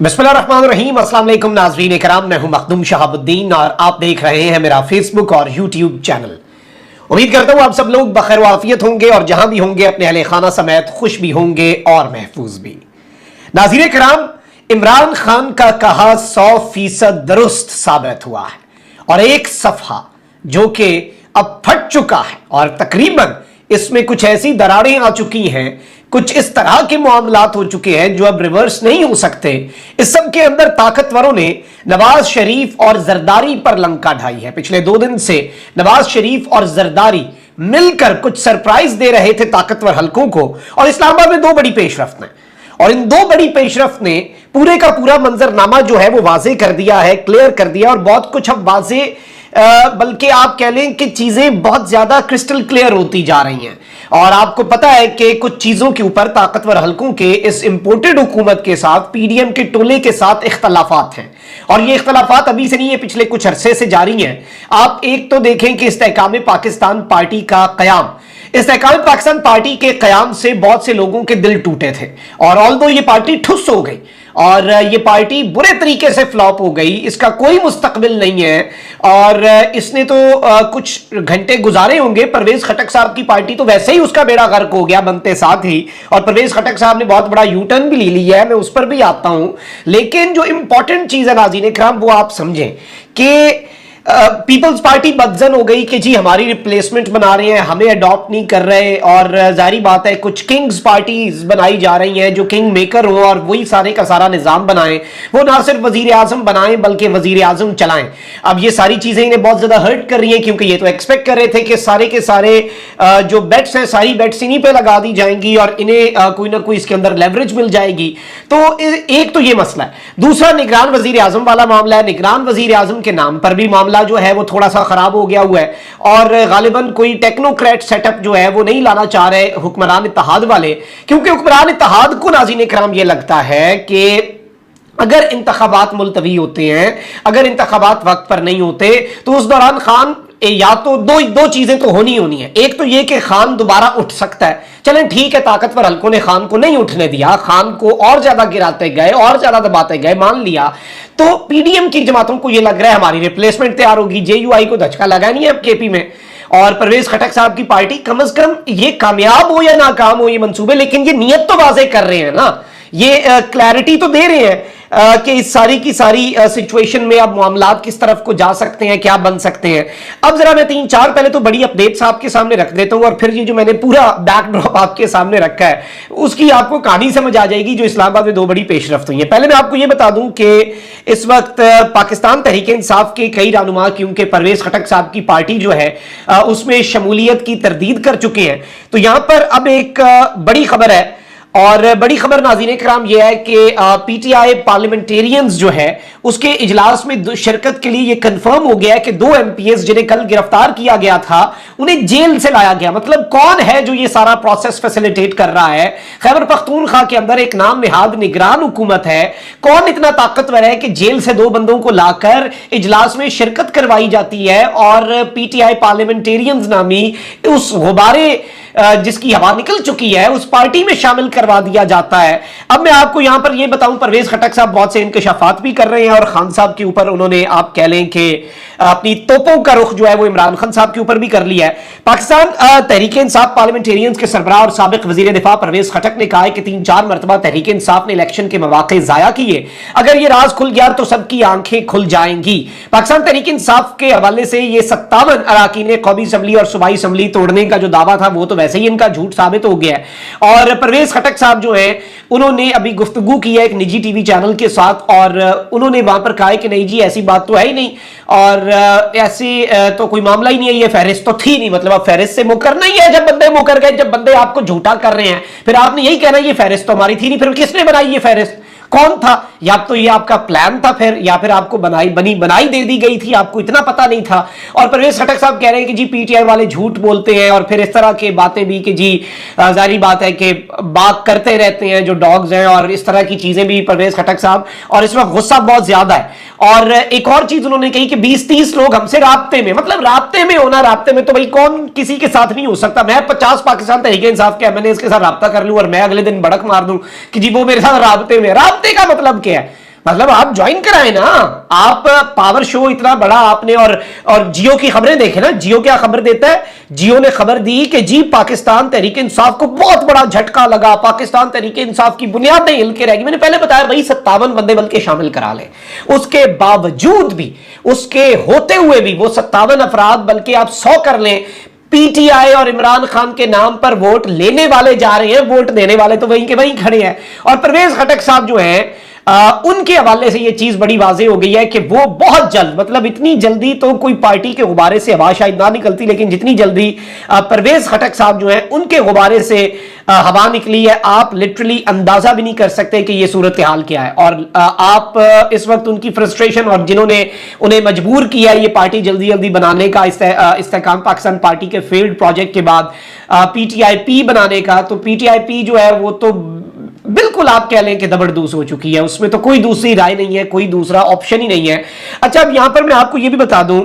बिस्मिल्लाहिर्रहमानिर्रहीम। अस्सलाम वालेकुम नाज़रीन इकराम, मैं हूं मखदूम शहाबुद्दीन और आप देख रहे हैं मेरा फेसबुक और यूट्यूब चैनल। उम्मीद करता हूं आप सब लोग बखैर वाफियत होंगे और जहां भी होंगे अपने अहले खाना समेत खुश भी होंगे और महफूज भी। नाज़रीन इकराम, इमरान खान का कहा 100% दुरुस्त साबित हुआ है और एक सफा जो कि अब फट चुका है और तकरीबन इसमें कुछ ऐसी दरारें आ चुकी हैं, कुछ इस तरह के मामलात हो चुके हैं जो अब रिवर्स नहीं हो सकते। इस सब के अंदर ताकतवरों ने नवाज शरीफ और जरदारी पर लंका ढाई है। पिछले 2 दिन से नवाज शरीफ और जरदारी मिलकर कुछ सरप्राइज दे रहे थे ताकतवर हलकों को, और इस्लामाबाद में 2 बड़ी पेशरफ्त हैं और इन 2 बड़ी पेशरफ्त ने पूरे का पूरा मंजरनामा जो है वो वाजे कर दिया है, क्लियर कर दिया, और बहुत कुछ अब वाजे बल्कि आप कह लें कि चीजें बहुत ज्यादा क्रिस्टल क्लियर होती जा रही हैं। और आपको पता है कि कुछ चीजों के ऊपर ताकतवर हलकों के इस इंपोर्टेड हुकूमत के साथ, पीडीएम के टोले के साथ इख्तलाफात हैं, और ये इख्तलाफात अभी से नहीं है, पिछले कुछ अरसे से जारी हैं। आप एक तो देखें कि इस्तेहकाम पाकिस्तान पार्टी का कयाम, इस्तेहकाम पाकिस्तान पार्टी के कयाम से बहुत से लोगों के दिल टूटे थे, और ऑल्दो ये पार्टी ठुस हो गई और ये पार्टी बुरे तरीके से फ्लॉप हो गई, इसका कोई मुस्तकबिल नहीं है। और इसने तो कुछ घंटे गुजारे होंगे, परवेज खटक साहब की पार्टी तो वैसे ही उसका बेड़ा गर्क हो गया बनते साथ ही, और परवेज खटक साहब ने बहुत बड़ा यू टर्न भी ले लिया है, मैं उस पर भी आता हूं। लेकिन जो इंपॉर्टेंट चीज है नाज़रीन इकराम, वो आप समझें कि पीपल्स पार्टी बदजन हो गई कि जी हमारी रिप्लेसमेंट बना रहे हैं, हमें अडॉप्ट नहीं कर रहे, और जारी बात है कुछ किंग्स पार्टीज बनाई जा रही हैं जो किंग मेकर हो और वही सारे का सारा निजाम बनाएं, वो ना सिर्फ वजीर आजम बनाएं बल्कि वजीर आजम चलाएं। अब ये सारी चीजें इन्हें बहुत ज्यादा हर्ट कर रही हैं, क्योंकि ये तो एक्सपेक्ट कर रहे थे कि सारे के सारे जो बेट्स हैं, सारी बेट्स इन्हीं पे लगा दी जाएंगी और इन्हें कोई ना कोई इसके अंदर लेवरेज मिल जाएगी। तो एक तो ये मसला है। दूसरा निगरान वजीर आजम वाला मामला है। निगरान वजीर आजम के नाम पर भी मामला जो है वो थोड़ा सा खराब हो गया हुआ है, और गालिबन कोई टेक्नोक्रेट सेटअप जो है वो नहीं लाना चाह रहे हुक्मरान इत्तेहाद वाले, क्योंकि हुक्मरान इत्तेहाद को नाज़रीन इकराम ये लगता है कि अगर इंतखाबात मुलतवी होते हैं, अगर इंतखाबात वक्त पर नहीं होते, तो उस दौरान खान या तो दो चीजें तो होनी है। एक तो ये कि खान दोबारा उठ सकता है। चलें ठीक है, ताकतवर हलकों ने खान को नहीं उठने दिया, खान को और ज्यादा गिराते गए और ज्यादा दबाते गए, मान लिया। तो पीडीएम की जमातों को ये लग रहा है हमारी रिप्लेसमेंट तैयार होगी, जेयूआई को धचका लगा नहीं है अब केपी में, और परवेज खटक साहब की पार्टी कम अज कम ये कामयाब हो या नाकाम हो ये मंसूबे, लेकिन ये नियत तो वाजे कर रहे हैं ना, ये क्लैरिटी तो दे रहे हैं कि इस सारी की सारी सिचुएशन में अब मामलात किस तरफ को जा सकते हैं, क्या बन सकते हैं। अब जरा मैं 3-4 पहले तो बड़ी अपडेट्स आपके सामने रख देता हूं, और फिर ये जो मैंने पूरा बैकड्रॉप आपके सामने रखा है उसकी आपको कहानी समझ आ जाएगी जो इस्लामाबाद में 2 बड़ी पेशरफ्त हुई है। पहले मैं आपको ये बता दूं कि इस वक्त पाकिस्तान तहरीक इंसाफ के कई रहनुमा, क्योंकि परवेज खटक साहब की पार्टी जो है उसमें शमूलियत की तरदीद कर चुके हैं, तो यहां पर अब एक बड़ी खबर है, और बड़ी खबर नाज़रीन इकराम यह है कि पीटीआई पार्लियामेंटेरियंस जो है उसके इजलास में शिरकत के लिए यह कंफर्म हो गया है कि 2 एमपीएस जिन्हें कल गिरफ्तार किया गया था उन्हें जेल से लाया गया। मतलब कौन है जो ये सारा प्रोसेस फैसिलिटेट कर रहा है? खैबर पख्तूनख्वा के अंदर एक नाम निहाद निगरान हुकूमत है। कौन इतना ताकतवर है कि जेल से 2 बंदों को लाकर इजलास में शिरकत करवाई जाती है, और पीटीआई पार्लियामेंटेरियंस नामी उस गुब्बारे जिसकी हवा निकल चुकी है उस पार्टी में शामिल करवा दिया जाता है। अब मैं आपको यहां पर यह बताऊं, परवेज खटक साहब बहुत से इंकशाफात भी कर रहे हैं, और खान साहब के ऊपर उन्होंने आप कह लें कि अपनी तोपों का रुख जो है वो इमरान खान साहब के ऊपर भी कर लिया है। पाकिस्तान तहरीक इंसाफ पार्लियामेंटेरियंस के सरबराह और साबिक वजीर दिफा परवेज खटक ने कहा है कि 3-4 मरतबा तहरीक इंसाफ ने इलेक्शन के मौके जाया किए, अगर ये राज खुल गया तो सबकी आंखें खुल जाएंगी। पाकिस्तान तहरीक इंसाफ के हवाले से ये 57 अराकीन कौमी असम्बली और सूबाई असम्बली तोड़ने का जो दावा था वो तो वैसे ही इनका झूठ साबित हो गया है। और परवेज खटक साहब जो है उन्होंने अभी गुफ्तगू की है एक निजी टीवी चैनल के साथ, और उन्होंने वहां पर कहा है कि नहीं जी ऐसी बात तो है ही नहीं, और ऐसी तो कोई मामला ही नहीं है, ये फहरिस्त तो थी नहीं। मतलब अब फहरिस्त से मुकरना ही है, जब बंदे मुकर गए, जब बंदे आपको झूठा कर रहे हैं फिर आपने यही कहना ये फहरिस्त तो हमारी थी नहीं। फिर किसने बनाई ये फहरिस्त? कौन था? या तो ये आपका प्लान था फिर, या फिर आपको बनाई दे दी गई थी, आपको इतना पता नहीं था। और परवेज खटक साहब कह रहे हैं कि जी पीटीआई वाले झूठ बोलते हैं, और फिर इस तरह की बातें भी कि जी जारी बात है कि बात करते रहते हैं जो डॉग्स हैं, और इस तरह की चीजें भी परवेज खटक साहब, और इस वक्त गुस्सा बहुत ज्यादा है। और एक और चीज उन्होंने कही कि 20-30 लोग हमसे राब्ते में, मतलब राब्ते में होना, राब्ते में तो भाई कौन किसी के साथ नहीं हो सकता। मैं 50 पाकिस्तान तहरीक इंसाफ के एमएनए इसके साथ राब्ता कर लूं और मैं अगले दिन भड़क मार दूं कि जी वो मेरे साथ राब्ते में, राब्ते का मतलब क्या है? मतलब आप ज्वाइन कराए ना, आप पावर शो इतना बड़ा आपने, और जियो की खबरें देखें ना, जियो क्या खबर देता है, जियो ने खबर दी कि जी पाकिस्तान तहरीक इंसाफ को बहुत बड़ा झटका लगा, पाकिस्तान तहरीक इंसाफ की बुनियादें हिल के रह गई। मैंने पहले बताया भाई 57 बंदे बल्कि शामिल करा ले, उसके बावजूद भी, उसके होते हुए भी वो 57 अफराद बल्कि आप 100 कर लें, पीटीआई और इमरान खान के नाम पर वोट लेने वाले जा रहे हैं, वोट देने वाले तो वहीं के वहीं खड़े हैं। और परवेज खटक साहब जो हैं, उनके हवाले से ये चीज बड़ी वाज़ेह हो गई है कि वो बहुत जल्द, मतलब इतनी जल्दी तो कोई पार्टी के गुब्बारे से हवा शायद ना निकलती, लेकिन जितनी जल्दी परवेज खटक साहब जो है उनके गुब्बारे से हवा निकली है, आप लिटरली अंदाजा भी नहीं कर सकते कि ये सूरत हाल क्या है। और आप इस वक्त उनकी फ्रस्ट्रेशन, और जिन्होंने उन्हें मजबूर किया है ये पार्टी जल्दी जल्दी बनाने का, इस्तेहकाम पाकिस्तान पार्टी के फेल्ड प्रोजेक्ट के बाद पीटीआईपी बनाने का, तो पीटीआईपी जो है वो तो बिल्कुल आप कह लें कि दबड़दूस हो चुकी है, उसमें तो कोई दूसरी राय नहीं है, कोई दूसरा ऑप्शन ही नहीं है। अच्छा, अब यहां पर मैं आपको यह भी बता दूं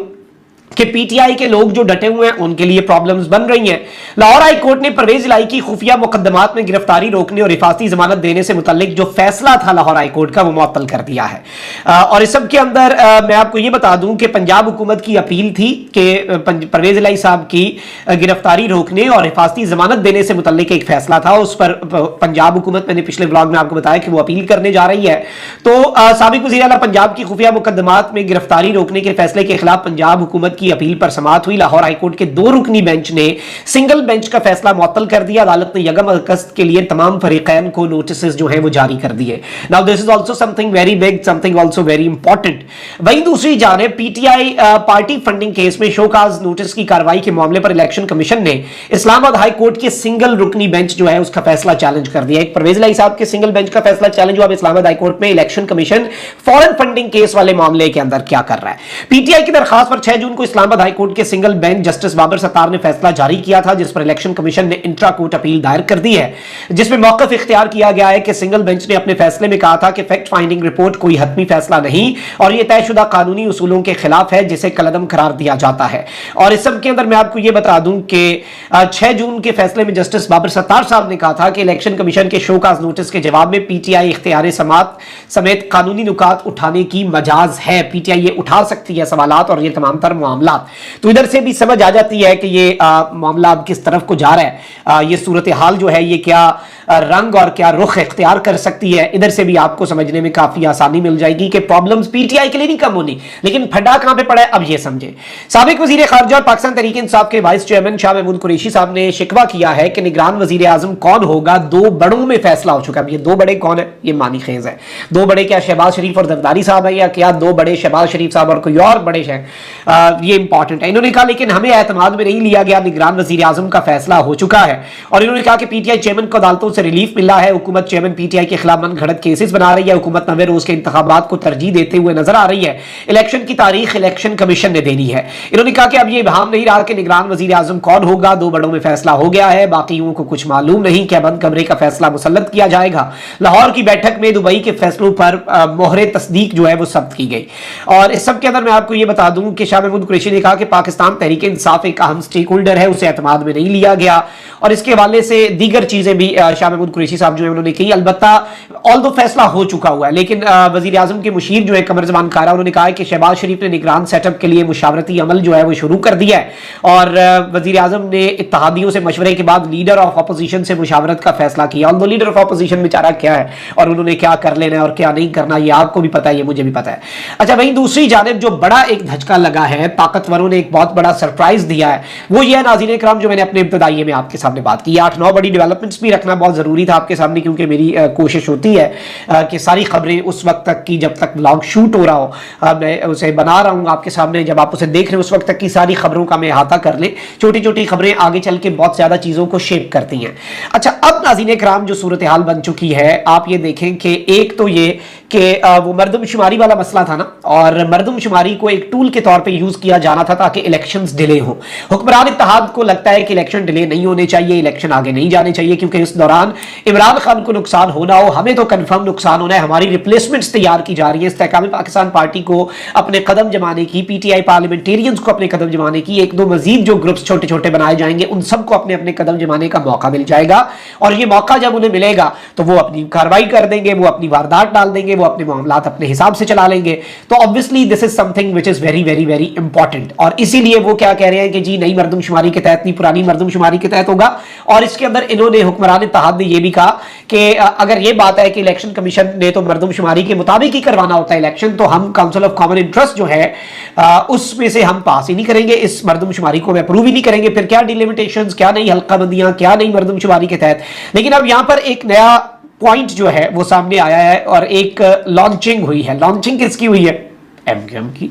कि पीटीआई के लोग जो डटे हुए हैं उनके लिए प्रॉब्लम्स बन रही हैं। लाहौर हाई कोर्ट ने परवेज इलाही की खुफिया मुकदमात में गिरफ्तारी रोकने और हिफाजती जमानत देने से मुतल्लिक जो फैसला था लाहौर हाई कोर्ट का, वो मुअत्तल कर दिया है। और इस सब के अंदर मैं आपको ये बता दूं कि पंजाब हुकूमत की अपील थी कि परवेज इलाही साहब की गिरफ्तारी रोकने और हिफाजती जमानत देने से मुतल्लिक एक फैसला था, उस पर पंजाब हुकूमत, मैंने पिछले व्लॉग में आपको बताया कि वो अपील करने जा रही है। तो साबिक वज़ीर आला पंजाब की खुफिया मुकदमात में गिरफ्तारी रोकने के फैसले के खिलाफ पंजाब हुकूमत की अपील पर समाअत हुई। लाहौर हाईकोर्ट के 2 रुकनी बेंच ने सिंगल बेंच का फैसला मुअत्तल कर दिया। अदालत ने यकम अगस्त के लिए तमाम फरीकैन को नोटिस जो है वो जारी कर दिए। Now this is also something very big, something also very important. वहीं दूसरी जानिब पीटीआई पार्टी फंडिंग केस में शोकाज नोटिस की कार्रवाई के मामले पर इलेक्शन कमीशन ने इस्लामाबाद हाई कोर्ट के सिंगल रुकनी बेंच जो है उसका फैसला चैलेंज कर दिया। एक परवेज इलाही साहब के सिंगल बेंच का फैसला चैलेंज हुआ। अब इस्लामाबाद हाई कोर्ट में election commission foreign funding case वाले मामले के अंदर क्या कर रहा है। पीटीआई की दरखास्त पर 6 जून को इस्लामाबाद हाई कोर्ट के single bench justice Babar Sattar ने फैसला जारी किया था, जिस पर इलेक्शन कमीशन ने इंट्रा कोर्ट अपील दायर कर दी है, जिसमें मौक़िफ़ इख्तियार किया गया है कि सिंगल बेंच ने अपने फैसले में कहा था कि फैक्ट फाइंडिंग रिपोर्ट कोई हतमी फैसला नहीं और यह तयशुदा कानूनी उसूलों के खिलाफ है, जिसे कलअदम करार दिया जाता है। और इस सब के अंदर मैं आपको यह बता दूं कि 6 जून के फैसले में जस्टिस बाबर सत्तार साहब ने कहा था कि इलेक्शन कमीशन के शोकाज नोटिस के जवाब में पीटीआई इख्तियार समाअत समेत कानूनी नुकात उठाने की मजाज है। पीटीआई ये उठा सकती है सवालात और ये तमाम तर मामला। तो इधर से भी समझ आ जाती है कि ये मामला अब किस तरफ को जा रहा है, ये सूरत हाल जो है ये क्या रंग और क्या रुख इख्तियार कर सकती है। इधर से भी आपको समझने में काफी आसानी मिल जाएगी कि प्रॉब्लम्स पीटीआई के लिए नहीं कम होनी, लेकिन फटा कहां पे पड़ा है अब ये समझे। साबिक वजीर खारजा और पाकिस्तान तहरीक इंसाफ के वाइस चेयरमैन शाह महमूद कुरैशी साहब ने शिकवा किया है कि निगरान वजीर आजम कौन होगा 2 बड़ों में फैसला हो चुका है। ये 2 बड़े कौन है, ये मानी खेज है। 2 बड़े क्या शहबाज शरीफ और जरदारी साहब है, या क्या 2 बड़े शहबाज शरीफ साहब और कोई और बड़े हैं, ये इंपॉर्टेंट है। इन्होंने कहा लेकिन हमें एतमाद में नहीं लिया गया, निगरान वजीर आजम का फैसला हो चुका है। और इन्होंने कहा कि पीटीआई चेयरमैन को अदालतों से रिलीफ मिला है, हुकूमत चेयरमैन पीटीआई के खिलाफ मन घड़त केसेस बना रही है, हुकूमत 90 रोज के इंतखाबात को तरजीह देते हुए नजर आ रही है। इलेक्शन की तारीख इलेक्शन कमीशन ने देनी है। इन्होंने कहा कि अब ये इबहाम नहीं रहा कि निगरान वजीर आजम कौन होगा, 2 बड़ों में फैसला हो गया है, बाकियों को कुछ मालूम नहीं। क्या बंद कमरे का फैसला मुसल्लत किया जाएगा। लाहौर की बैठक में दुबई के फैसलों पर मोहरे तस्दीक जो है वो सब्त की गई। और इस सब के अंदर मैं आपको ये बता दूं कि शाह महमूद कुरैशी ने कहा कि पाकिस्तान तहरीक इंसाफ एक अहम स्टेक होल्डर है, उसे एतमाद में नहीं लिया गया। और इसके हवाले से दीगर चीजें भी शाह महमूद कुरैशी साहब जो है उन्होंने कही। अलबत्ता ऑल्दो फैसला हो चुका हुआ है, लेकिन वजीर आजम के मुशीर जो है कमर जमान कारा, उन्होंने कहा है कि शहबाज शरीफ ने निगरान सेटअप के लिए मुशावरती अमल जो है वो शुरू कर दिया है। और वजीर आजम ने इत्तेहादियों से मशवरे के बाद लीडर ऑफ अपोजिशन से मुशावरत का फैसला किया। ऑल्दो लीडर ऑफ अपोजिशन बेचारा क्या है और उन्होंने क्या कर लेना है और क्या नहीं करना, ये आपको भी पता है, ये मुझे भी पता है। अच्छा, वहीं दूसरी जानिब जो बड़ा एक धचका लगा है, ताकतवरों ने एक बहुत बड़ा सरप्राइज दिया है, वो ये है नाज़रीन इकराम, जो मैंने अपने इब्तिदाई में आपके सामने बात की। 8-9 बड़ी डेवलपमेंट्स भी रखना बहुत जरूरी था आपके सामने, क्योंकि मेरी कोशिश होती है कि सारी खबरें उस वक्त तक की जब तक व्लॉग शूट हो रहा हो, मैं उसे बना रहा हूँ आपके सामने, जब आप उसे देख रहे हो उस वक्त तक की सारी खबरों का मैं अहाता कर ले। छोटी छोटी खबरें आगे चल के बहुत ज्यादा चीजों को शेप करती हैं। अच्छा, अब नाज़रीन इकराम जो सूरत हाल बन चुकी है, आप ये देखें कि एक तो ये कि वो मरदमशुमारी वाला मसला था ना, और मरदमशुमारी को एक टूल के तौर पे यूज किया किया जाना था ताकि इलेक्शंस डिले हो। हुक्मरान इत्तेहाद को लगता है कि इलेक्शन डिले नहीं होने चाहिए, इलेक्शन आगे नहीं जाने चाहिए, क्योंकि इस दौरान इमरान खान को नुकसान होना हो, हमें तो कंफर्म नुकसान होना है। हमारी रिप्लेसमेंट्स तैयार की जा रही है। इस्तेहकाम पाकिस्तान पार्टी को अपने कदम जमाने की, पीटीआई पार्लियामेंटेरियंस को अपने कदम जमाने की, एक दो मजीद जो ग्रुप्स छोटे छोटे बनाए जाएंगे उन सबको अपने अपने कदम जमाने का मौका मिल जाएगा। और ये मौका जब उन्हें मिलेगा तो वो अपनी कार्रवाई कर देंगे, वो अपनी वारदात डाल देंगे, वो अपने मामलात अपने हिसाब से चला लेंगे। तो obviously this is something which is very very very important. और इसीलिए वो क्या कह रहे हैं कि जी नई मर्दमशुमारी के तहत नहीं, पुरानी मर्दमशुमारी के तहत होगा। और इसके अंदर इन्होंने, हुक्मरान इत्तेहाद ने यह भी कहा कि अगर ये बात है कि इलेक्शन कमीशन ने तो मर्दमशुमारी के मुताबिक ही करवाना होता है इलेक्शन, तो हम काउंसिल ऑफ कॉमन इंटरेस्ट जो है उसमें से हम पास ही नहीं करेंगे, इस मर्दमशुमारी को अप्रूव ही नहीं करेंगे। फिर क्या डिलिमिटेशंस, क्या नई हल्का बंदियां, क्या नई मर्दमशुमारी के तहत। लेकिन अब यहां पर एक नया पॉइंट जो है वो सामने आया है और एक लॉन्चिंग हुई है। लॉन्चिंग किसकी हुई है? एमक्यूएम की।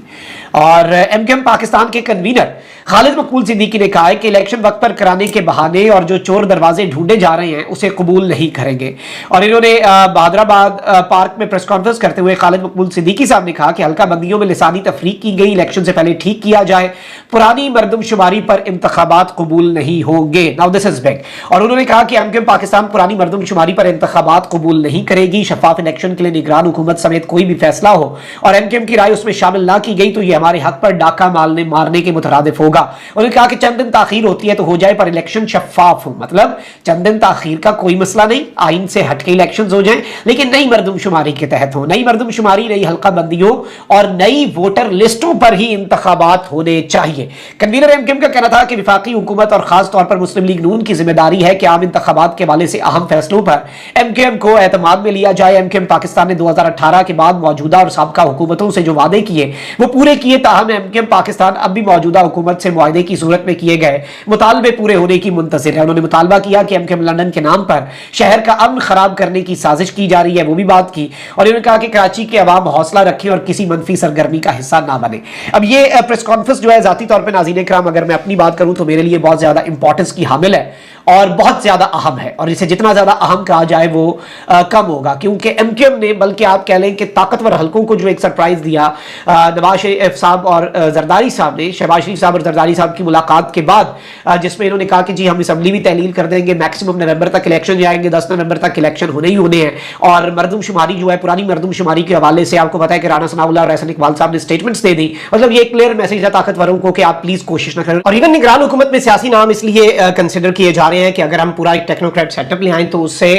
और एमक्यूएम पाकिस्तान के कन्वीनर खालिद मकबूल सिद्दीकी ने कहा है कि इलेक्शन वक्त पर कराने के बहाने और जो चोर दरवाजे ढूंढे जा रहे हैं उसे कबूल नहीं करेंगे। और इन्होंने बहादुराबाद पार्क में प्रेस कॉन्फ्रेंस करते हुए खालिद मकबूल सिद्दीकी साहब ने कहा कि हल्का बंदियों में लिसानी तफरीक की गई, इलेक्शन से पहले ठीक किया जाए, पुरानी मर्दमशुमारी पर इंतखाबात कबूल नहीं होंगे। Now this is big. और उन्होंने कहा कि एमक्यूएम पाकिस्तान पुरानी मर्दमशुमारी पर इंतखाबात कबूल नहीं करेगी। शफाफ इलेक्शन के लिए निगरान हुकूमत समेत कोई भी फैसला हो और एमक्यूएम की राय उसमें शामिल ना की गई तो यह हमारे हक पर डाका मारने के मुतरादिफ होगा। उन्होंने कहा कि चंद दिन ताखीर होती है तो हो जाए, पर इलेक्शन शफाफ हो। मतलब चंद दिन ताखीर का कोई मसला नहीं, आइन से हटके इलेक्शंस हो जाएं, लेकिन नई मर्दमशुमारी के तहत हो। नई मर्दमशुमारी, नई हल्का बंदियों और नई वोटर लिस्टों पर ही इंतखाबात होने चाहिए। कन्वीनर एमक्यूएम का कहना था कि विफाकी हुकूमत और खास तौर पर मुस्लिम लीग नून की जिम्मेदारी है कि आम इंतखाबात के हवाले से अहम फैसलों पर एमक्यूएम को एतमाद में लिया जाए। एमक्यूएम पाकिस्तान ने 2018 के बाद मौजूदा और साबका हुकूमतों से जो वादे किए वो पूरे किए, ताहम एमक्यूएम पाकिस्तान अब भी मौजूदा हुकूमत से मुआहदे की सूरत में किए गए मुतालबे पूरे होने की मुंतज़िर है। उन्होंने मुतालबा किया कि एमक्यूएम लंदन के नाम पर शहर का अमन खराब करने की साजिश की जा रही है, वो भी बात की। और उन्होंने कहा कि कराची के अवाम हौसला रखें और किसी मनफी सरगर्मी का हिस्सा ना बने। अब ये प्रेस कॉन्फ्रेंस जो है ज़ाती तौर पर नाज़रीन इकराम अगर मैं अपनी बात करूं तो मेरे लिए बहुत ज़्यादा इंपॉर्टेंस की हामिल है और बहुत ज़्यादा अहम है। और इसे जितना ज़्यादा अहम कहा जाए वो कम होगा, क्योंकि एमक्यूएम ने, बल्कि आप कह लें कि ताकतवर हल्कों को जो एक सरप्राइज़ दिया नवाज शरीफ साहब और जरदारी साहब ने, शहबाज शरीफ साहब और जरदारी साहब की मुलाकात के बाद, जिसमें इन्होंने कहा कि जी हम असम्बली भी तहलील कर देंगे, मैक्सिमम नवंबर तक इलेक्शन जाएंगे, 10 नवंबर तक इलेक्शन होने ही होने हैं। और मर्दमशुमारी जो है, पुरानी मर्दमशुमारी के हवाले से आपको पता है कि राना सनाउल्लाह और एहसन इकबाल साहब ने स्टेटमेंट्स दे दी। मतलब ये एक क्लियर मैसेज है ताकतवरों को कि आप प्लीज कोशिश न करें। और इवन निगरान हुकूमत में सियासी नाम इसलिए कंसिडर किए जा रहे हैं कि अगर हम पूरा एक टेक्नोक्रेट सेटअप ले आए तो उससे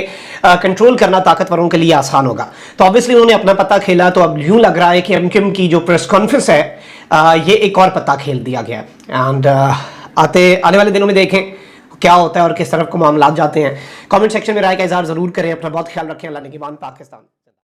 कंट्रोल करना ताकतवरों के लिए आसान होगा। तो ऑब्वियसली उन्होंने अपना पता खेला, तो अब यूं लग रहा है कि एमक्यूएम की जो प्रेस कॉन्फ्रेंस है ये एक और पता खेल दिया गया। एंड आने वाले दिनों में देखें क्या होता है और किस तरफ को मामला जाते हैं। कमेंट सेक्शन में राय का इजहार जरूर करें। अपना बहुत ख्याल रखें। अल्लाह निगहबान पाकिस्तान।